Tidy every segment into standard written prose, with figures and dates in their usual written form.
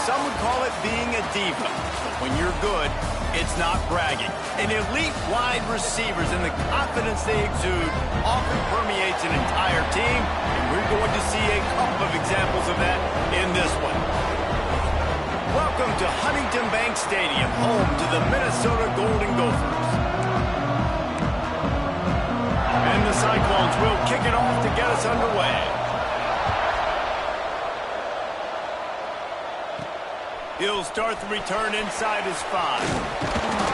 some would call it being a diva. But when you're good, it's not bragging. And elite wide receivers and the confidence they exude often permeates an entire team, and we're going to see a couple of examples of that in this one. Welcome to Huntington Bank Stadium, home to the Minnesota Golden Gophers. And the Cyclones will kick it off to get us underway. He'll start the return inside his 5.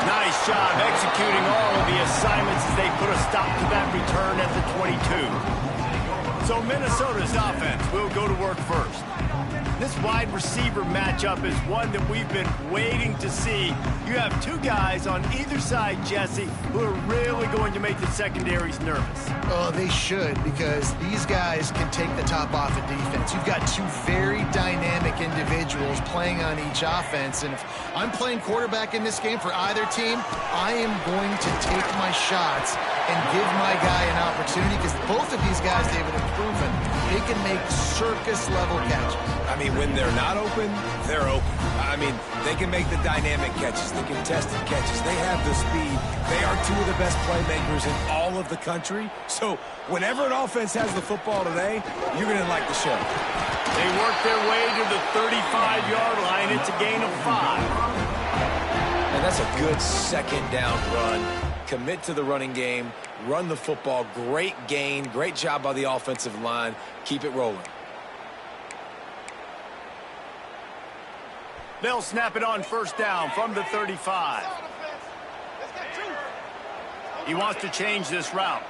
Nice job executing all of the assignments as they put a stop to that return at the 22. So Minnesota's offense will go to work first. This wide receiver matchup is one that we've been waiting to see. You have two guys on either side, Jesse, who are really going to make the secondaries nervous. Oh, they should, because these guys can take the top off of defense. You've got two very dynamic individuals playing on each offense, and if I'm playing quarterback in this game for either team, I am going to take my shots and give my guy an opportunity, because both of these guys, David, have proven they can make circus-level catches. I mean, when they're not open, they're open. I mean, they can make the dynamic catches, the contested catches. They have the speed. They are two of the best playmakers in all of the country. So whenever an offense has the football today, you're going to like the show. They work their way to the 35-yard line. It's a gain of 5. And that's a good second down run. Commit to the running game, run the football. Great gain, great job by the offensive line. Keep it rolling. They'll snap it on first down from the 35. He wants to change this route.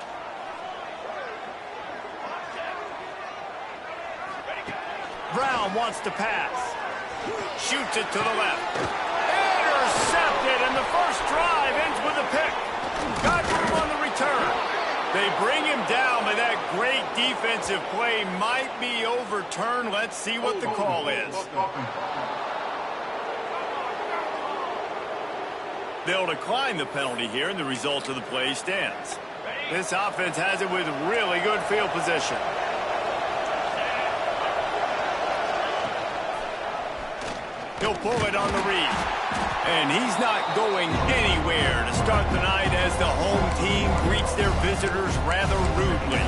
Brown wants to pass. Shoots it to the left. Intercepted, and the first drive ends with a pick. Got him on the return. They bring him down, but that great defensive play might be overturned. Let's see what the call is. They'll decline the penalty here, and the result of the play stands. This offense has it with really good field position. He'll pull it on the read. And he's not going anywhere to start the night as the home team greets their visitors rather rudely.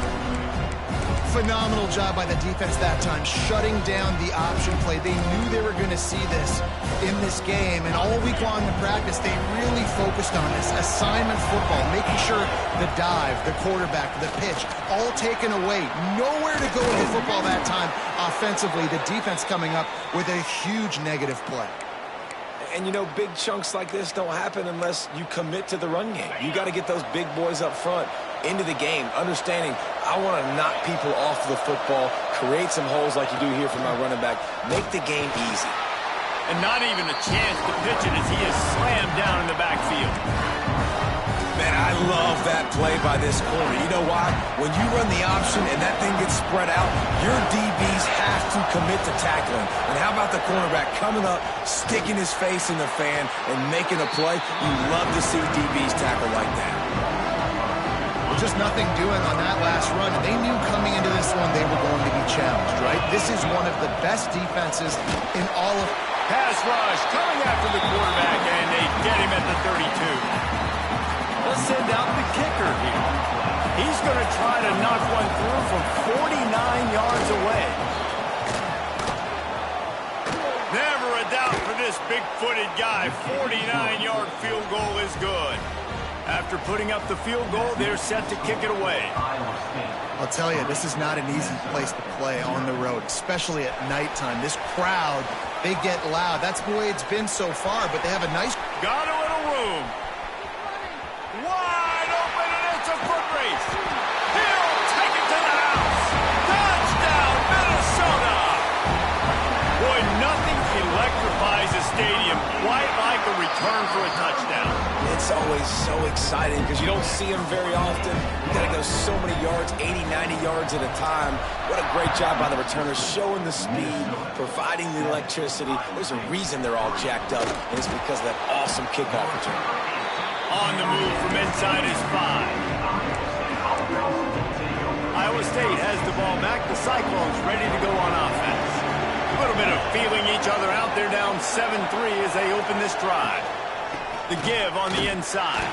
Phenomenal job by the defense that time, shutting down the option play. They knew they were going to see this in this game, and all week long in practice, they really focused on this assignment football, making sure the dive, the quarterback, the pitch, all taken away. Nowhere to go with the football that time offensively. The defense coming up with a huge negative play. And, you know, big chunks like this don't happen unless you commit to the run game. You got to get those big boys up front into the game, understanding I want to knock people off the football, create some holes like you do here for my running back, make the game easy. And not even a chance to pitch it as he is slammed down in the backfield. Man, I love that play by this corner. You know why? When you run the option and that thing gets spread out, your DBs have to commit to tackling. And how about the cornerback coming up, sticking his face in the fan, and making a play? You love to see DBs tackle like that. Just nothing doing on that last run. They knew coming into this one they were going to be challenged, right? This is one of the best defenses in all of... Pass rush coming after the quarterback, and they get him at the 32. Let's send out the kicker here. He's going to try to knock one through from 49 yards away. Never a doubt for this big-footed guy. 49-yard field goal is good. After putting up the field goal, they're set to kick it away. I'll tell you, this is not an easy place to play on the road, especially at nighttime. This crowd, they get loud. That's the way it's been so far, but they have a nice... Got a little room. Wide open, and it's a foot race. He'll take it to the house. Touchdown, Minnesota. Boy, nothing electrifies a stadium quite like a return for a touchdown. It's always so exciting because you don't see them very often. You got to go so many yards, 80, 90 yards at a time. What a great job by the returners, showing the speed, providing the electricity. There's a reason they're all jacked up, and it's because of that awesome kickoff return. On the move from inside his 5. Iowa State has the ball back. The Cyclones ready to go on offense. A little bit of feeling each other out there down 7-3 as they open this drive. The give on the inside.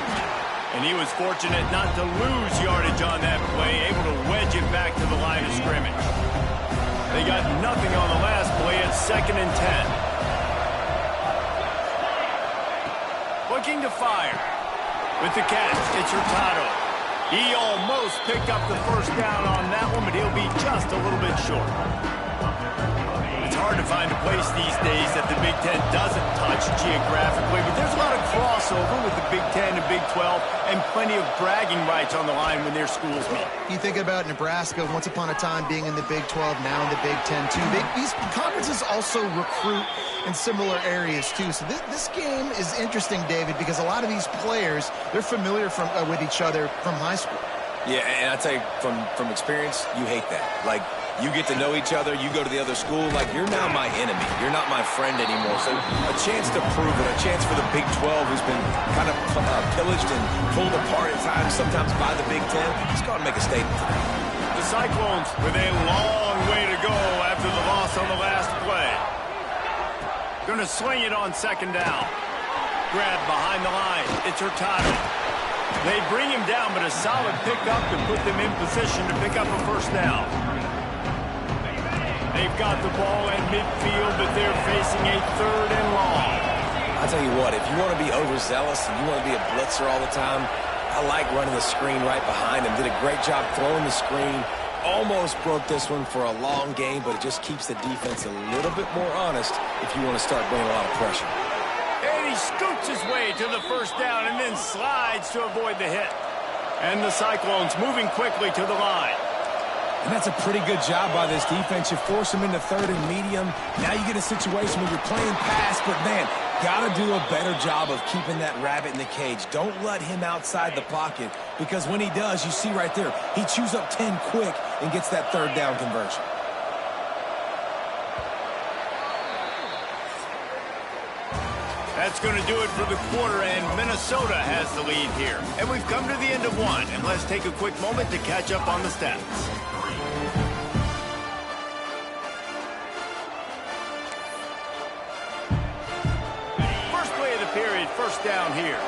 And he was fortunate not to lose yardage on that play, able to wedge it back to the line of scrimmage. They got nothing on the last play at 2nd and 10. Looking to fire. With the catch, it's Hurtado. He almost picked up the first down on that one, but he'll be just a little bit short. It's hard to find a place these days that the Big Ten doesn't touch geographically, but there's a lot of crossover with the Big Ten and Big 12 and plenty of bragging rights on the line when their schools meet. You think about Nebraska once upon a time being in the Big 12, now in the Big 10 too. These conferences also recruit in similar areas too. So this game is interesting, David, because a lot of these players, they're familiar with each other from high school. Yeah, and I tell you, from experience, you hate that. Like, you get to know each other, you go to the other school, like, you're now my enemy. You're not my friend anymore. So a chance to prove it, a chance for the Big 12, who's been kind of pillaged and pulled apart at times, sometimes by the Big 10. Let's go out and make a statement today. The Cyclones with a long way to go after the loss on the last play. Going to swing it on 2nd down. Grab behind the line. It's Hurtado. They bring him down, but a solid pickup to put them in position to pick up a first down. They've got the ball at midfield, but they're facing a 3rd and long. I'll tell you what, if you want to be overzealous and you want to be a blitzer all the time, I like running the screen right behind him. Did a great job throwing the screen. Almost broke this one for a long game, but it just keeps the defense a little bit more honest if you want to start bringing a lot of pressure. And he scoots his way to the first down and then slides to avoid the hit. And the Cyclones moving quickly to the line. And that's a pretty good job by this defense. You force them into 3rd and medium. Now you get a situation where you're playing pass, but man, got to do a better job of keeping that rabbit in the cage. Don't let him outside the pocket, because when he does, you see right there, he chews up 10 quick and gets that 3rd down conversion. That's going to do it for the quarter, and Minnesota has the lead here. And we've come to the end of one, and let's take a quick moment to catch up on the stats. First play of the period, first down here.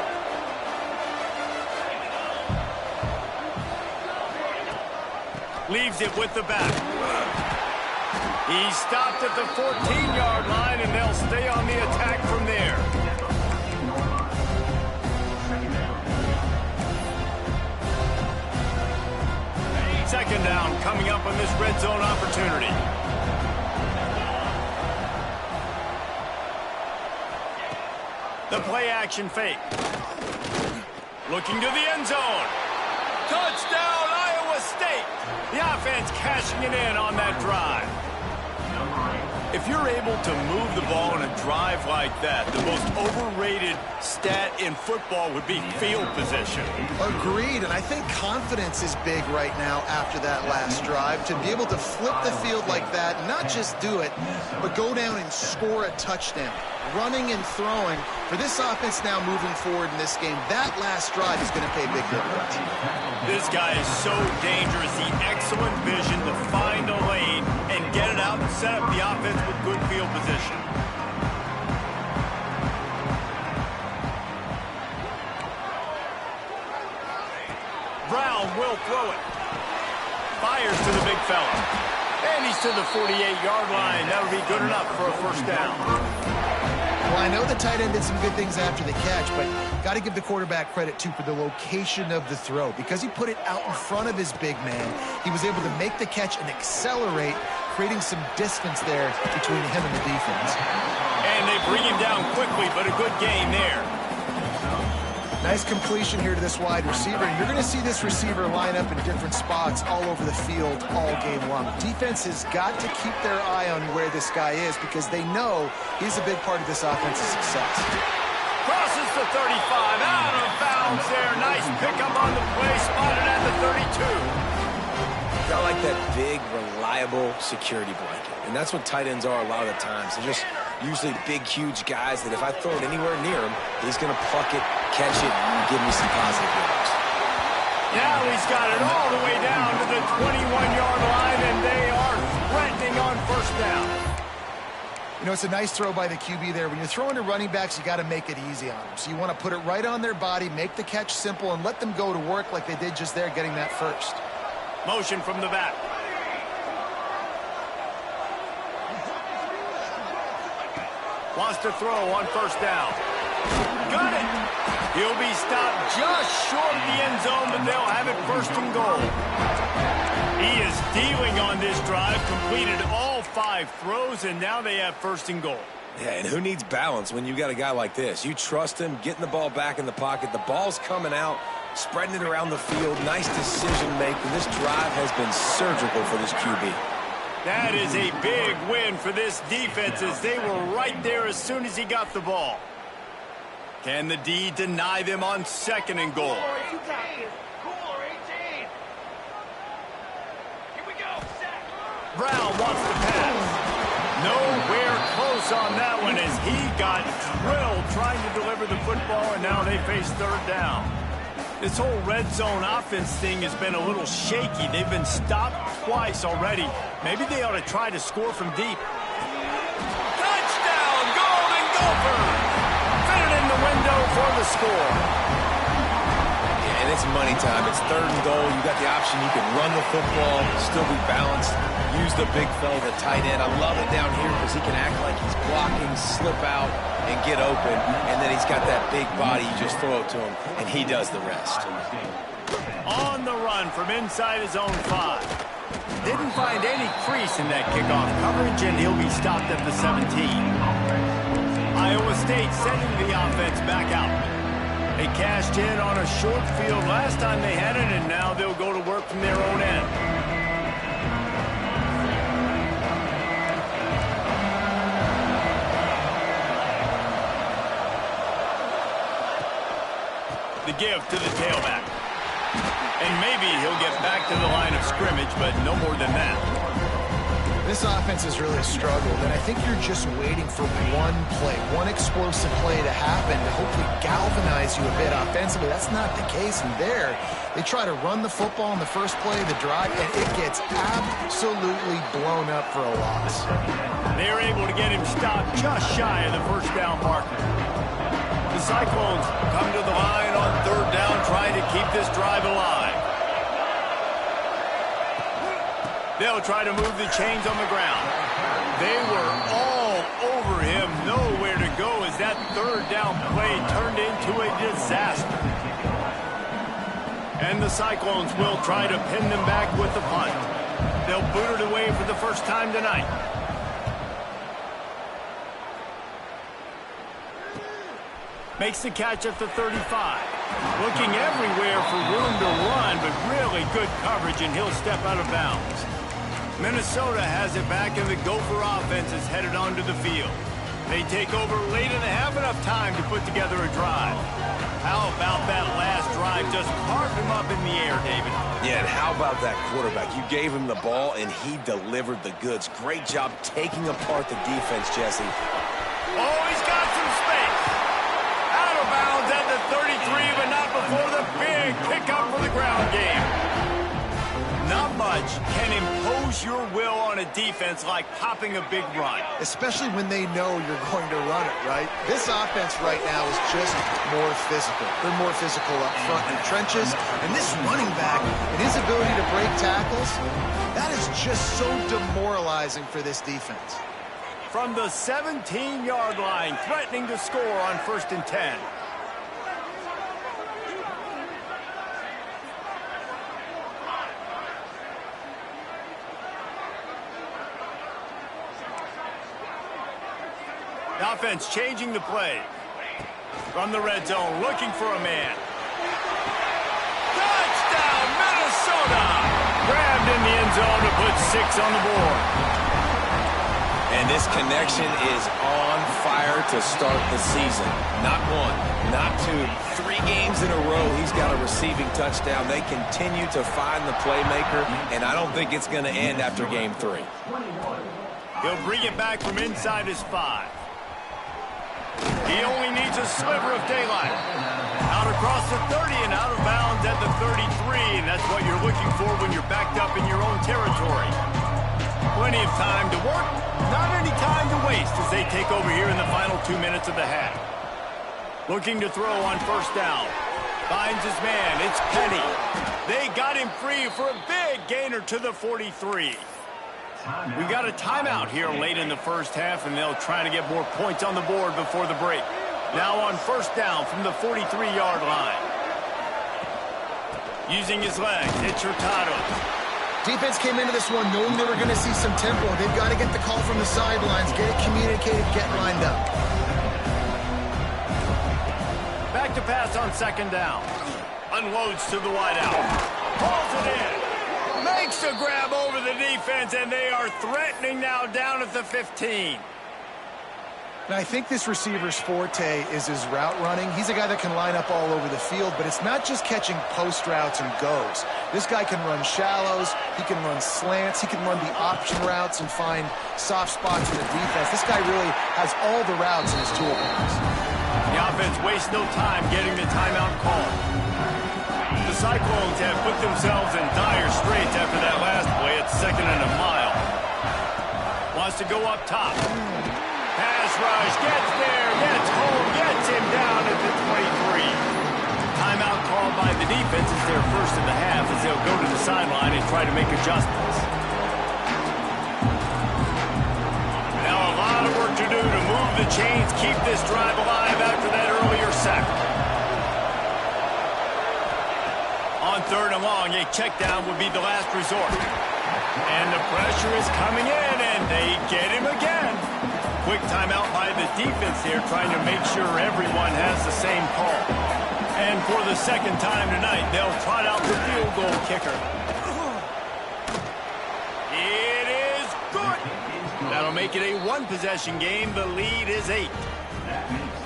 Leaves it with the back. He stopped at the 14-yard line, and they'll stay on the attack from there. Second down coming up on this red zone opportunity. The play action fake. Looking to the end zone. Touchdown, Iowa State. The offense cashing it in on that drive. If you're able to move the ball in a drive like that, the most overrated stat in football would be field position. Agreed, and I think confidence is big right now after that last drive. To be able to flip the field like that, not just do it, but go down and score a touchdown. Running and throwing. For this offense now moving forward in this game, that last drive is going to pay big dividends. This guy is so dangerous. The excellent vision to find a lane and get it out and set up the offense with good field position. Brown will throw it. Fires to the big fella. And he's to the 48-yard line. That would be good enough for a first down. Well, I know the tight end did some good things after the catch, but got to give the quarterback credit, too, for the location of the throw. Because he put it out in front of his big man, he was able to make the catch and accelerate, creating some distance there between him and the defense. And they bring him down quickly, but a good gain there. Nice completion here to this wide receiver. And you're going to see this receiver line up in different spots all over the field all game long. Defense has got to keep their eye on where this guy is because they know he's a big part of this offense's success. Crosses the 35, out of bounds there. Nice pickup on the play, spotted at the 32. Got like that big, reliable security blanket. And that's what tight ends are a lot of the times. They're just usually big, huge guys that if I throw it anywhere near him, he's going to pluck it, catch it, and give me some positive yards. Now he's got it all the way down to the 21-yard line, and they are threatening on first down. You know, it's a nice throw by the QB there. When you're throwing to running backs, you got to make it easy on them. So you want to put it right on their body, make the catch simple, and let them go to work like they did just there, getting that first. Motion from the back. Wants to throw on first down. Got it. He'll be stopped just short of the end zone, but they'll have it first and goal. He is dealing on this drive, completed all 5 throws, and now they have first and goal. Yeah, and who needs balance when you got a guy like this? You trust him, getting the ball back in the pocket. The ball's coming out, spreading it around the field. Nice decision-making. This drive has been surgical for this QB. That is a big win for this defense as they were right there as soon as he got the ball. Can the D deny them on second and goal? Brown wants to pass. Nowhere close on that one as he got drilled trying to deliver the football, and now they face third down. This whole red zone offense thing has been a little shaky. They've been stopped twice already. Maybe they ought to try to score from deep. Touchdown, Golden Gophers! Fit it in the window for the score. Yeah, and it's money time. It's third and goal. You got the option. You can run the football, still be balanced. Use the big fella, the tight end. I love it down here because he can act like he's blocking, slip out, and get open. And then he's got that big body. You just throw it to him, and he does the rest. On the run from inside his own 5. Didn't find any crease in that kickoff coverage, and he'll be stopped at the 17. Iowa State sending the offense back out. They cashed in on a short field last time they had it, and now they'll go to work from their own end. The give to the tailback. And maybe he'll get back to the line of scrimmage, but no more than that. This offense has really struggled, and I think you're just waiting for one play, one explosive play to happen to hopefully galvanize you a bit offensively. That's not the case in there. They try to run the football in the first play of the drive, and it gets absolutely blown up for a loss. They're able to get him stopped just shy of the first down marker. The Cyclones come to the line on third down, trying to keep this drive alive. They'll try to move the chains on the ground. They were all over him, nowhere to go as that third down play turned into a disaster. And the Cyclones will try to pin them back with the punt. They'll boot it away for the first time tonight. Makes the catch at the 35. Looking everywhere for room to run, but really good coverage, and he'll step out of bounds. Minnesota has it back, and the Gopher offense is headed onto the field. They take over late in the half, enough time to put together a drive. How about that last drive? Just carved him up in the air, David. Yeah, and how about that quarterback? You gave him the ball, and he delivered the goods. Great job taking apart the defense, Jesse. Oh, he's got some space. Out of bounds at the 33, but not before the big pickup for the ground game. Not much can impose your will on a defense like popping a big run. Especially when they know you're going to run it, right? This offense right now is just more physical. They're more physical up front in the trenches. And this running back and his ability to break tackles, that is just so demoralizing for this defense. From the 17-yard line, threatening to score on 1st and 10. The offense changing the play. From the red zone, looking for a man. Touchdown, Minnesota! Grabbed in the end zone to put 6 on the board. And this connection is on fire to start the season. Not 1, not 2, 3 games in a row. He's got a receiving touchdown. They continue to find the playmaker, and I don't think it's going to end after game 3. He'll bring it back from inside his 5. He only needs a sliver of daylight. Out across the 30 and out of bounds at the 33, and that's what you're looking for when you're backed up in your own territory. Plenty of time to work, not any time to waste as they take over here in the final 2 minutes of the half. Looking to throw on first down. Finds his man, it's Penny. They got him free for a big gainer to the 43. We got a timeout here late in the first half, and they'll try to get more points on the board before the break. Now on first down from the 43-yard line. Using his legs, it's Hurtado. Defense came into this one knowing they were going to see some tempo. They've got to get the call from the sidelines, get it communicated, get lined up. Back to pass on second down. Unloads to the wideout. Pulls it in. Makes a grab over the defense, and they are threatening now down at the 15. And I think this receiver's forte is his route running. He's a guy that can line up all over the field, but it's not just catching post routes and goes. This guy can run shallows, he can run slants, he can run the option routes and find soft spots for the defense. This guy really has all the routes in his toolbox. The offense wastes no time getting the timeout call. The Cyclones have put themselves in dire straits after that last play at 2nd and a mile. Wants to go up top. Pass rush, gets there, gets home, gets him down at the 23. Timeout called by the defense is their first in the half as they'll go to the sideline and try to make adjustments. Now a lot of work to do to move the chains, keep this drive alive after that earlier sack. On 3rd and long, a check down would be the last resort. And the pressure is coming in, and they get him again. Quick timeout by the defense here, trying to make sure everyone has the same call. And for the second time tonight, they'll trot out the field goal kicker. It is good. That'll make it a one-possession game. The lead is 8.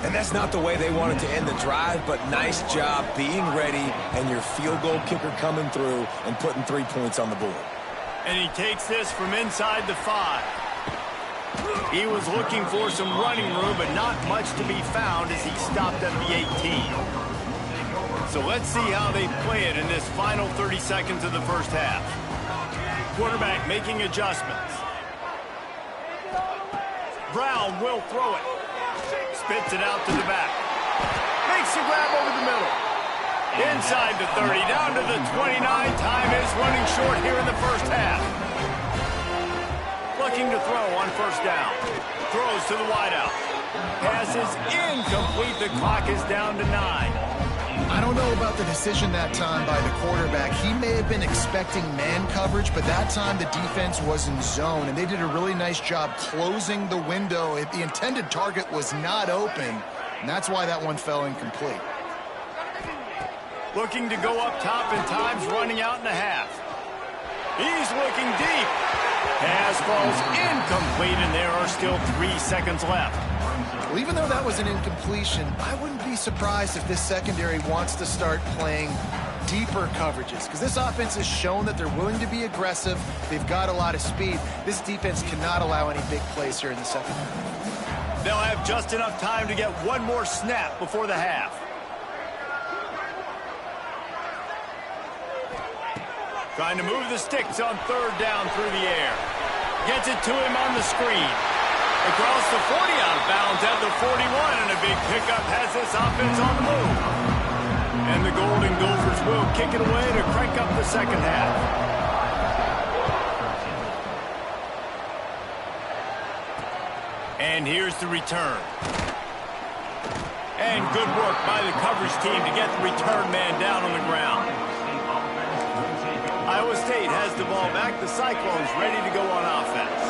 And that's not the way they wanted to end the drive, but nice job being ready and your field goal kicker coming through and putting 3 points on the board. And he takes this from inside the 5. He was looking for some running room, but not much to be found as he stopped at the 18. So let's see how they play it in this final 30 seconds of the first half. Quarterback making adjustments. Brown will throw it. Spits it out to the back. Makes a grab over the middle. Inside the 30, down to the 29. Time is running short here in the first half. Looking to throw on first down. Throws to the wideout. Pass is incomplete. The clock is down to 9. I don't know about the decision that time by the quarterback. He may have been expecting man coverage, but that time the defense was in zone, and they did a really nice job closing the window. The intended target was not open, and that's why that one fell incomplete. Looking to go up top, and time's running out in the half. He's looking deep. Pass falls incomplete, and there are still 3 seconds left. Well, even though that was an incompletion, I wouldn't be surprised if this secondary wants to start playing deeper coverages, because this offense has shown that they're willing to be aggressive. They've got a lot of speed. This defense cannot allow any big plays here in the second half. They'll have just enough time to get one more snap before the half. Trying to move the sticks on 3rd down through the air. Gets it to him on the screen. Across the 40, out of bounds at the 41, and a big pickup has this offense on the move. And the Golden Gophers will kick it away to crank up the second half. And here's the return. And good work by the coverage team to get the return man down on the ground. Iowa State has the ball back. The Cyclones ready to go on offense.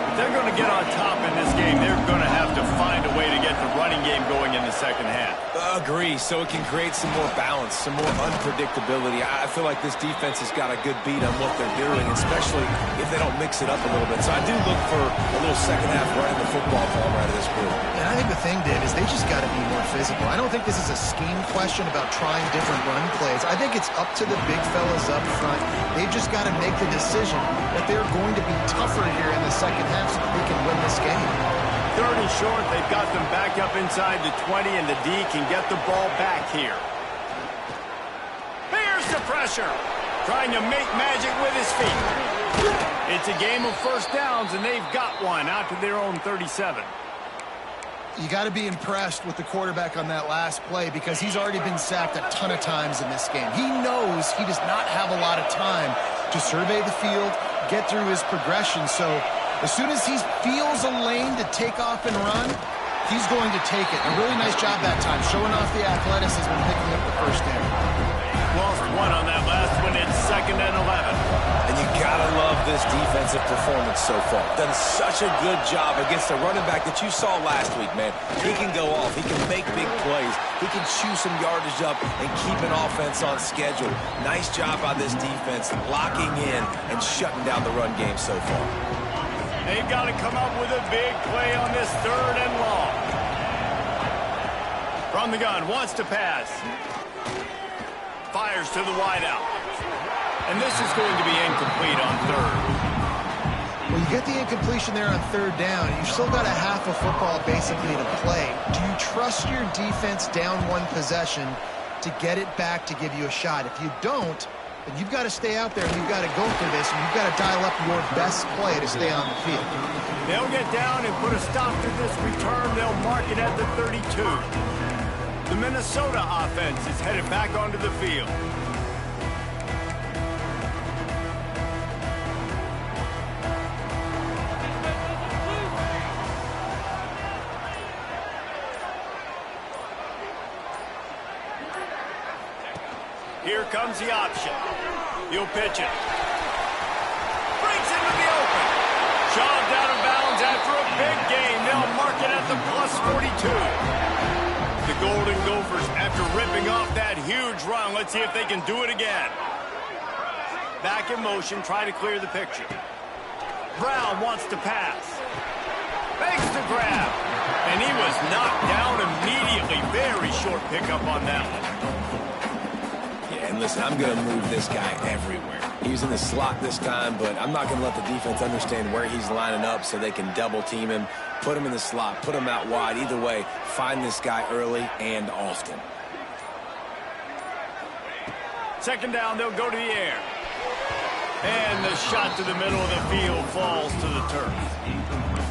If they're going to get on top in this game, they're going to have to find a way to get the running game going in the second half. Agree, so it can create some more balance, some more unpredictability. I feel like this defense has got a good beat on what they're doing, especially if they don't mix it up a little bit. So I do look for a little second half running the football ball right of this group. And I think the thing, Dave, is they just got to be more physical. I don't think this is a scheme question about trying different run plays. I think it's up to the big fellas up front. They've just got to make the decision that they're going to be tougher here in the second half so that they can win this game. 3rd and short, they've got them back up inside the 20, and the D can get the ball back here. Here's the pressure. Trying to make magic with his feet. It's a game of first downs, and they've got one out to their own 37. You got to be impressed with the quarterback on that last play because he's already been sacked a ton of times in this game. He knows he does not have a lot of time to survey the field, get through his progression. So as soon as he feels a lane to take off and run, he's going to take it. A really nice job that time, showing off the athleticism and picking up the first down. Lost one on that last one. It's 2nd and 11. And you gotta love this defensive performance so far. Done such a good job against the running back that you saw last week, man. He can go off. He can make big plays. He can chew some yardage up and keep an offense on schedule. Nice job by this defense locking in and shutting down the run game so far. They've got to come up with a big play on this 3rd and long. From the gun, wants to pass. Fires to the wideout. And this is going to be incomplete on 3rd. Well, you get the incompletion there on 3rd down. You've still got a half of football basically to play. Do you trust your defense down one possession to get it back to give you a shot? If you don't, then you've got to stay out there and you've got to go for this, and you've got to dial up your best play to stay on the field. They'll get down and put a stop to this return. They'll mark it at the 32. The Minnesota offense is headed back onto the field. Here comes the option. He'll pitch it. Breaks into the open. Shoved out of bounds after a big gain. They'll mark it at the +42. The Golden Gophers, after ripping off that huge run, let's see if they can do it again. Back in motion, try to clear the picture. Brown wants to pass. Makes the grab. And he was knocked down immediately. Very short pickup on that one. And listen, I'm going to move this guy everywhere. He's in the slot this time, but I'm not going to let the defense understand where he's lining up so they can double team him, put him in the slot, put him out wide. Either way, find this guy early and often. 2nd down, they'll go to the air. And the shot to the middle of the field falls to the turf.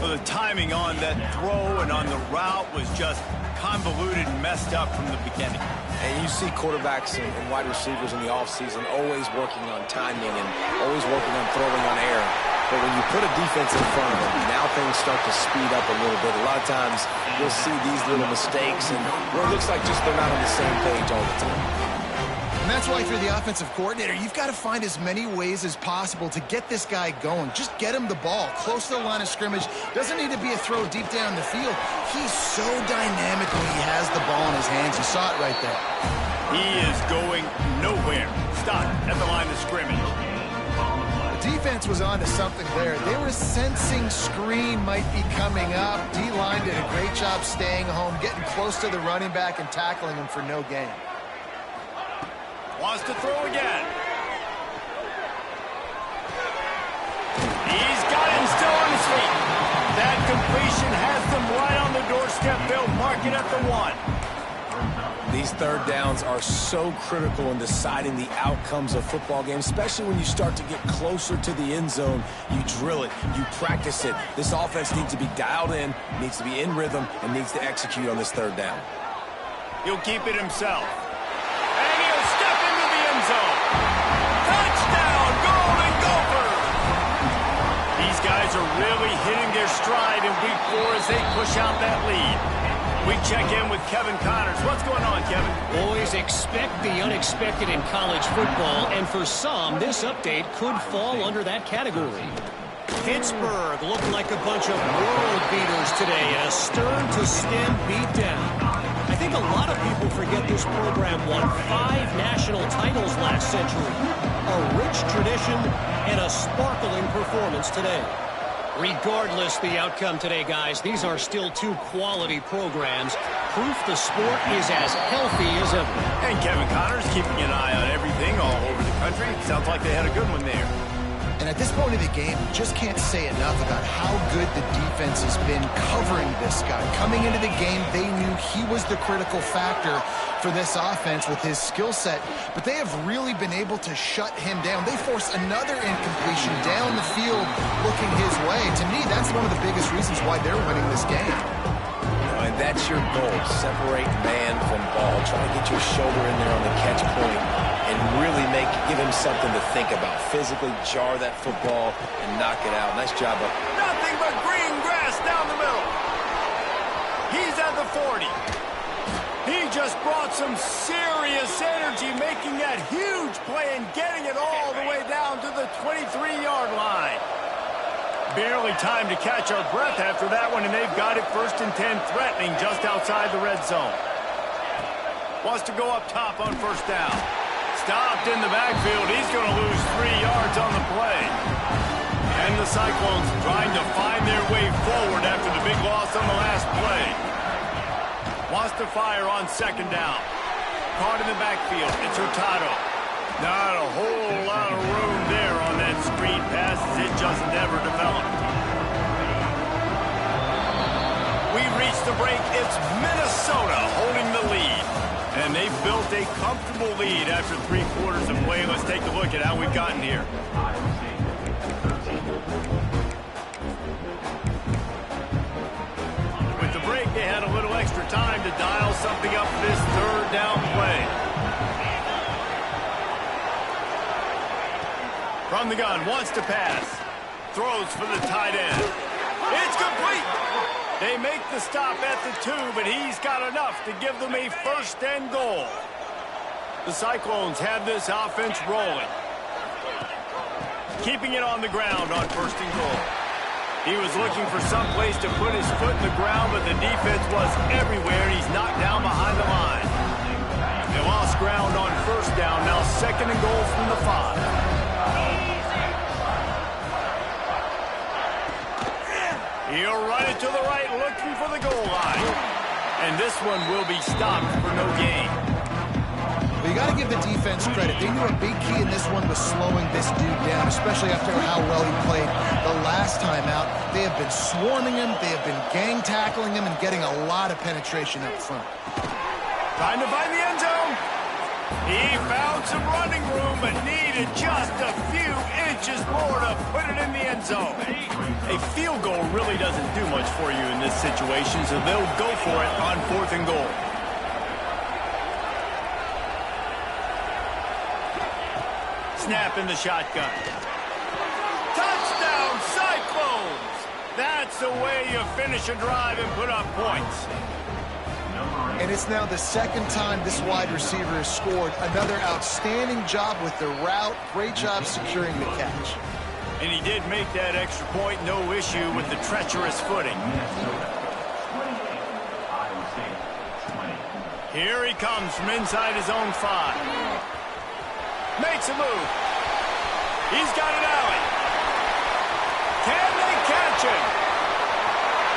Well, the timing on that throw and on the route was just convoluted and messed up from the beginning. And you see quarterbacks and wide receivers in the offseason always working on timing and always working on throwing on air. But when you put a defense in front of them, now things start to speed up a little bit. A lot of times you'll see these little mistakes and where it looks like just they're not on the same page all the time. And that's why if you're the offensive coordinator, you've got to find as many ways as possible to get this guy going. Just get him the ball close to the line of scrimmage. Doesn't need to be a throw deep down the field. He's so dynamic when he has the ball in his hands. You saw it right there. He is going nowhere. Stop at the line of scrimmage. The defense was on to something there. They were sensing screen might be coming up. D-line did a great job staying home, getting close to the running back and tackling him for no gain. Wants to throw again. He's got him still on his feet. That completion has them right on the doorstep. They'll mark it at the 1. These 3rd downs are so critical in deciding the outcomes of football games, especially when you start to get closer to the end zone. You drill it, you practice it. This offense needs to be dialed in, needs to be in rhythm, and needs to execute on this 3rd down. He'll keep it himself. And he'll step into the end zone. Touchdown, Golden Gophers! These guys are really hitting their stride in week 4 as they push out that lead. We check in with Kevin Connors. What's going on, Kevin? Boys, expect the unexpected in college football, and for some, this update could fall under that category. Pittsburgh looked like a bunch of world beaters today, a stern-to-stem beatdown. I think a lot of people forget this program won 5 national titles last century. A rich tradition and a sparkling performance today. Regardless the outcome today, guys, these are still 2 quality programs. Proof the sport is as healthy as ever. And Kevin Connors keeping an eye on everything all over the country. Sounds like they had a good one there. And at this point of the game, you just can't say enough about how good the defense has been covering this guy. Coming into the game, they knew he was is the critical factor for this offense with his skill set. But they have really been able to shut him down. They force another incompletion down the field looking his way. To me, that's one of the biggest reasons why they're winning this game. And that's your goal. Separate man from ball. Try to get your shoulder in there on the catch point and really give him something to think about. Physically jar that football and knock it out. Nice job up. Nothing but green grass down the middle. He's at the 40. He just brought some serious energy, making that huge play and getting it all the way down to the 23-yard line. Barely time to catch our breath after that one, and they've got it 1st and 10, threatening just outside the red zone. Wants to go up top on 1st down. Stopped in the backfield. He's going to lose 3 yards on the play. And the Cyclones trying to find their way forward after the big loss on the last play. Wants to fire on 2nd down. Caught in the backfield. It's Hurtado. Not a whole lot of room there on that screen pass as it just never developed. We reached the break. It's Minnesota holding the lead. And they've built a comfortable lead after 3 quarters of play. Let's take a look at how we've gotten here. With the break, they had a little extra time to dial something up for this 3rd down play. From the gun, wants to pass. Throws for the tight end. It's complete. They make the stop at the 2, but he's got enough to give them a 1st and goal. The Cyclones have this offense rolling. Keeping it on the ground on 1st and goal. He was looking for some place to put his foot in the ground, but the defense was everywhere. He's knocked down behind the line. They lost ground on 1st down. Now 2nd and goal from the 5. He'll run it to the right, looking for the goal line. And this one will be stopped for no gain. Well, you got to give the defense credit. They knew a big key in this one was slowing this dude down, especially after how well he played the last time out. They have been swarming him. They have been gang tackling him and getting a lot of penetration up front. Trying to find the end zone. He found some running room, but needed just a few inches more to put it in the end zone. A field goal really doesn't do much for you in this situation, so they'll go for it on 4th and goal. Snap in the shotgun. Touchdown, Cyclones! That's the way you finish a drive and put up points. And it's now the 2nd time this wide receiver has scored. Another outstanding job with the route. Great job securing the catch. And he did make that extra point, no issue with the treacherous footing. Here he comes from inside his own 5. Makes a move. He's got an alley. Can they catch him?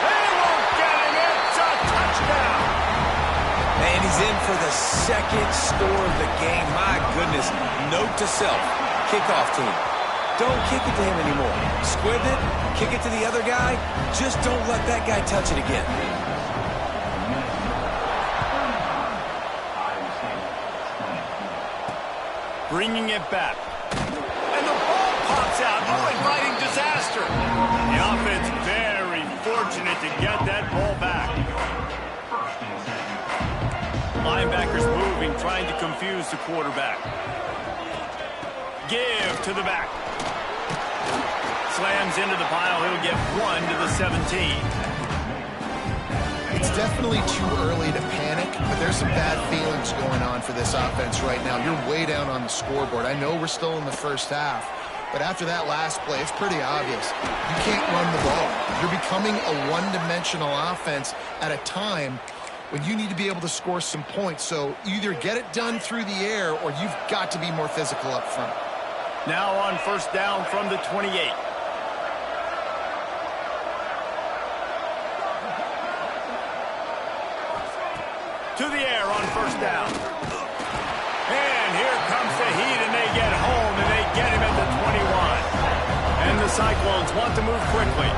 They won't get him. It's a touchdown. And he's in for the 2nd score of the game. My goodness. Note to self. Kickoff team. Don't kick it to him anymore. Squib it. Kick it to the other guy. Just don't let that guy touch it again. Bringing it back. And the ball pops out. Oh, inviting disaster. The offense very fortunate to get that ball back. Linebackers moving, trying to confuse the quarterback. Give to the back. Slams into the pile. He'll get 1 to the 17. It's definitely too early to panic, but there's some bad feelings going on for this offense right now. You're way down on the scoreboard. I know we're still in the 1st half, but after that last play, it's pretty obvious. You can't run the ball. You're becoming a one-dimensional offense at a time when you need to be able to score some points. So either get it done through the air or you've got to be more physical up front. Now on 1st down from the 28. To the air on 1st down. And here comes the heat, and they get home, and they get him at the 21. And the Cyclones want to move quickly.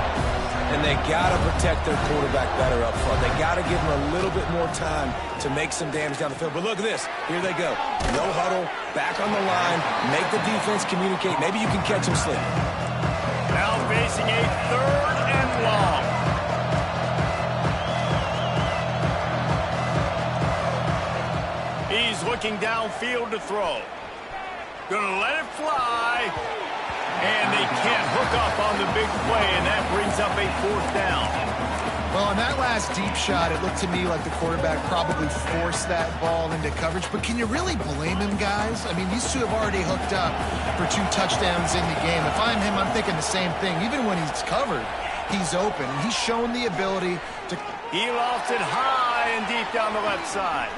And they got to protect their quarterback better up front. They got to give him a little bit more time to make some damage down the field. But look at this. Here they go. No huddle, back on the line, make the defense communicate. Maybe you can catch him slipping. Now facing a 3rd and long. He's looking downfield to throw. Gonna let it fly. And they can't hook up on the big play, and that brings up a 4th down. Well, on that last deep shot, it looked to me like the quarterback probably forced that ball into coverage. But can you really blame him, guys? I mean, these two have already hooked up for 2 touchdowns in the game. If I'm him, I'm thinking the same thing. Even when he's covered, he's open. He's shown the ability to... He lofts it high and deep down the left side.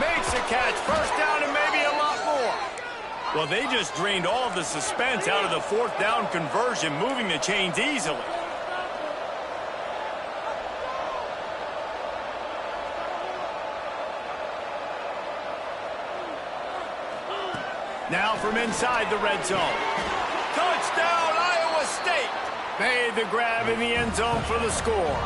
Makes a catch. 1st down and maybe a lot more. Well, they just drained all of the suspense out of the 4th down conversion, moving the chains easily. Now from inside the red zone. Touchdown, Iowa State! Made the grab in the end zone for the score.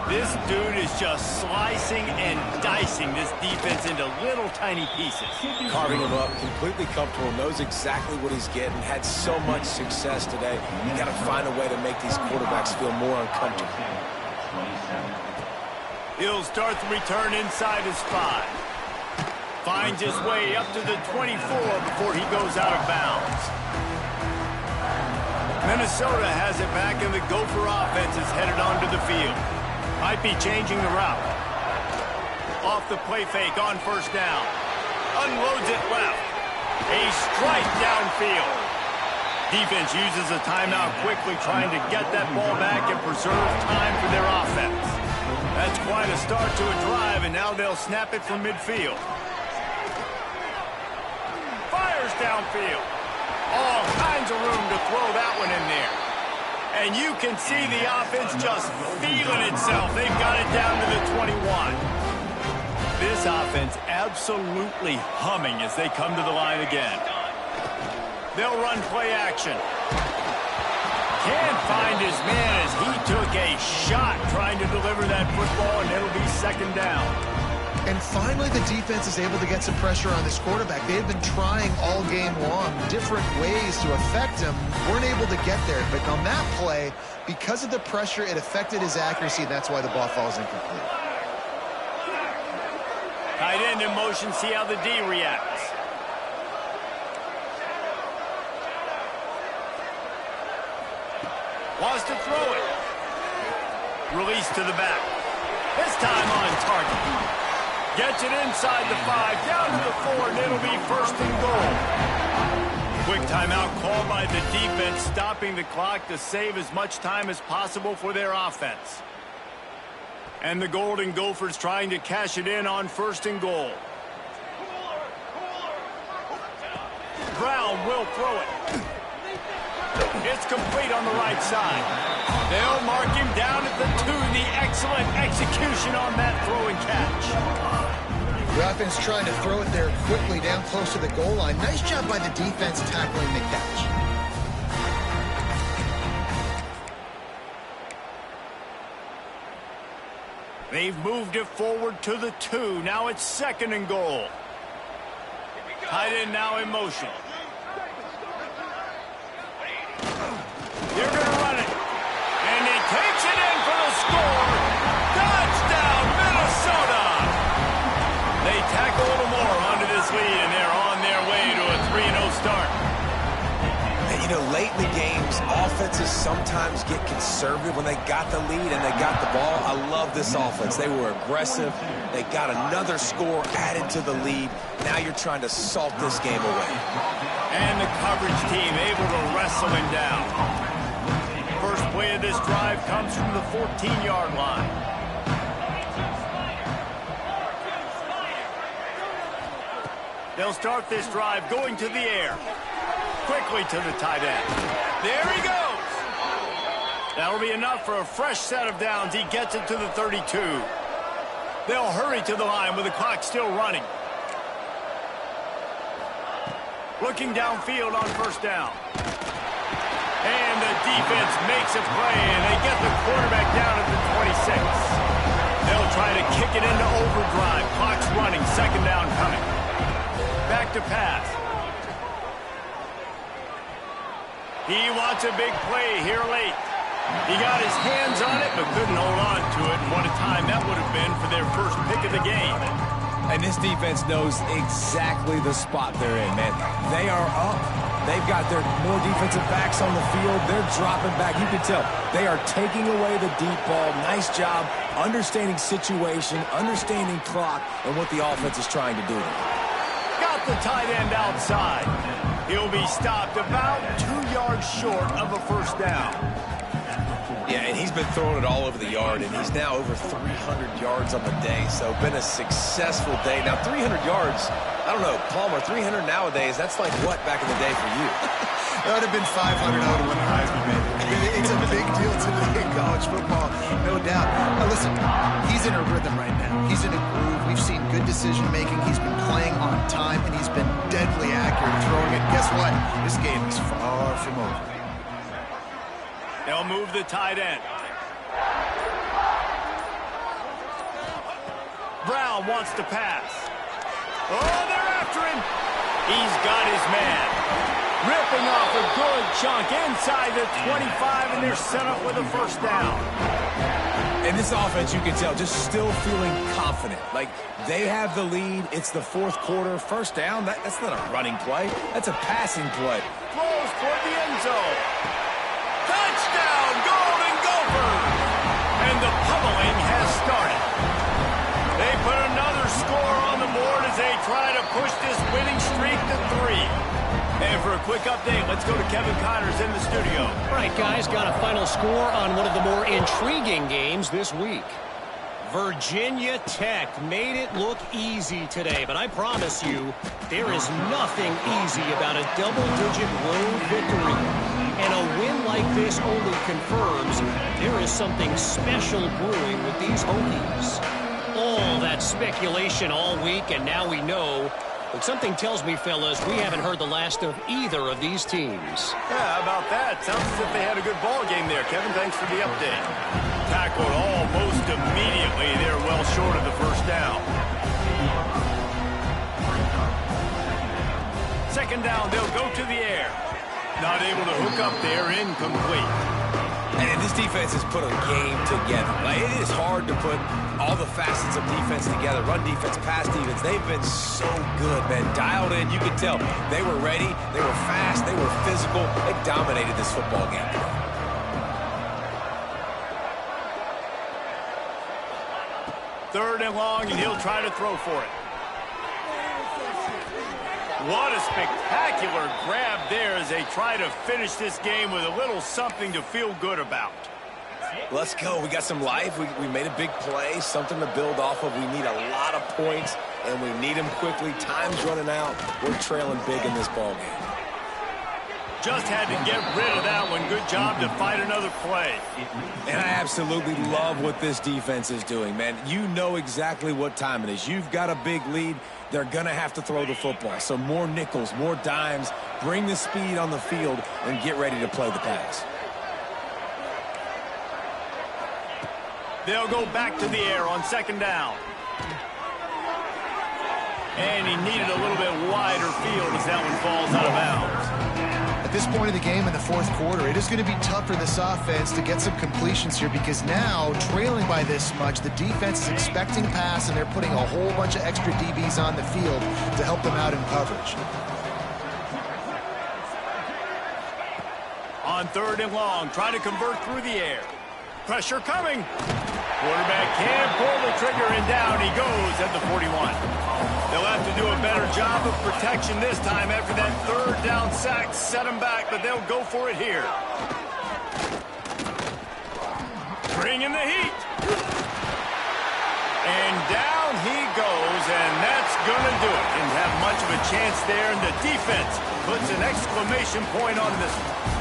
This dude is just slicing and dicing this defense into little tiny pieces. Carving him up, completely comfortable, knows exactly what he's getting, had so much success today. You got to find a way to make these quarterbacks feel more uncomfortable. He'll start the return inside his 5. Finds his way up to the 24 before he goes out of bounds. Minnesota has it back, and the Gopher offense is headed onto the field. Might be changing the route. Off the play fake on 1st down. Unloads it left. A strike downfield. Defense uses a timeout quickly, trying to get that ball back and preserve time for their offense. That's quite a start to a drive, and now they'll snap it from midfield. Fires downfield. All kinds of room to throw that one in there. And you can see the offense just feeling itself. They've got it down to the 21. This offense absolutely humming as they come to the line again. They'll run play action. Can't find his man as he took a shot trying to deliver that football, and it'll be 2nd down. And finally, the defense is able to get some pressure on this quarterback. They've been trying all game long different ways to affect him. Weren't able to get there. But on that play, because of the pressure, it affected his accuracy, and that's why the ball falls incomplete. Tight end in motion, see how the D reacts. Wants to throw it. Release to the back. This time on target. Gets it inside the 5, down to the 4, and it'll be 1st and goal. Quick timeout called by the defense, stopping the clock to save as much time as possible for their offense. And the Golden Gophers trying to cash it in on 1st and goal. Brown will throw it. It's complete on the right side. They'll mark him down at the 2. The excellent execution on that throw and catch. The offense trying to throw it there quickly down close to the goal line. Nice job by the defense tackling the catch. They've moved it forward to the 2. Now it's 2nd and goal. Tight end now in motion. They're going to run it. And he takes it in for the score. Touchdown, Minnesota! They tack a little more onto this lead, and they're on their way to a 3-0 start. And, you know, late in the games, offenses sometimes get conservative when they got the lead and they got the ball. I love this offense. They were aggressive. They got another score added to the lead. Now you're trying to salt this game away. And the coverage team able to wrestle him down. First play of this drive comes from the 14-yard line. They'll start this drive going to the air. Quickly to the tight end. There he goes. That'll be enough for a fresh set of downs. He gets it to the 32. They'll hurry to the line with the clock still running. Looking downfield on 1st down. And the defense makes a play, and they get the quarterback down at the 26. They'll try to kick it into overdrive. Clock's running, second down coming. Back to pass. He wants a big play here late. He got his hands on it, but couldn't hold on to it. And what a time that would have been for their first pick of the game. And this defense knows exactly the spot they're in, man. They are up. They've got their more defensive backs on the field. They're dropping back. You can tell they are taking away the deep ball. Nice job understanding situation, understanding clock, and what the offense is trying to do. Got the tight end outside. He'll be stopped about 2 yards short of a first down. Yeah, and he's been throwing it all over the yard, and he's now over 300 yards on the day, so been a successful day. Now, 300 yards, I don't know, Palmer, 300 nowadays, that's like what back in the day for you? That would have been 500. I would have won the Heisman, baby. It's a big deal today in college football, no doubt. Now, listen, he's in a rhythm right now. He's in a groove. We've seen good decision-making. He's been playing on time, and he's been deadly accurate throwing it. Guess what? This game is far from over. They'll move the tight end. Brown wants to pass. Oh, they're after him. He's got his man. Ripping off a good chunk inside the 25, and they're set up with a first down. And this offense, you can tell, just still feeling confident. Like, they have the lead. It's the fourth quarter. First down, that's not a running play. That's a passing play. Throws toward the end zone. Touchdown, Golden Gophers! And the pummeling has started. They put another score on the board as they try to push this winning streak to 3. And for a quick update, let's go to Kevin Connors in the studio. All right, guys, got a final score on one of the more intriguing games this week. Virginia Tech made it look easy today, but I promise you, there is nothing easy about a double-digit road victory. And a win like this only confirms there is something special brewing with these Hokies. All that speculation all week, and now we know. But something tells me, fellas, we haven't heard the last of either of these teams. Yeah, how about that? Sounds as if they had a good ball game there. Kevin, thanks for the update. Tackled almost immediately. They're well short of the first down. Second down, they'll go to the air. Not able to hook up there, incomplete. And this defense has put a game together. Like, it is hard to put all the facets of defense together. Run defense, pass defense. They've been so good, man. Dialed in. You could tell they were ready. They were fast. They were physical. They dominated this football game. Third and long, and he'll try to throw for it. What a spectacular grab there as they try to finish this game with a little something to feel good about. Let's go. We got some life. We made a big play, something to build off of. We need a lot of points, and we need them quickly. Time's running out. We're trailing big in this ball game. Just had to get rid of that one. Good job to fight another play. And I absolutely love what this defense is doing, man. You know exactly what time it is. You've got a big lead. They're going to have to throw the football. So more nickels, more dimes. Bring the speed on the field and get ready to play the pass. They'll go back to the air on second down. And he needed a little bit wider field as that one falls out of bounds. At this point of the game in the fourth quarter, it is going to be tough for this offense to get some completions here because now, trailing by this much, the defense is expecting pass, and they're putting a whole bunch of extra DBs on the field to help them out in coverage. On third and long, try to convert through the air. Pressure coming. Quarterback can't pull the trigger, and down he goes at the 41. They'll have to do a better job of protection this time after that third down sack set them back, but they'll go for it here. Bring in the heat. And down he goes, and that's going to do it. Didn't have much of a chance there, and the defense puts an exclamation point on this one.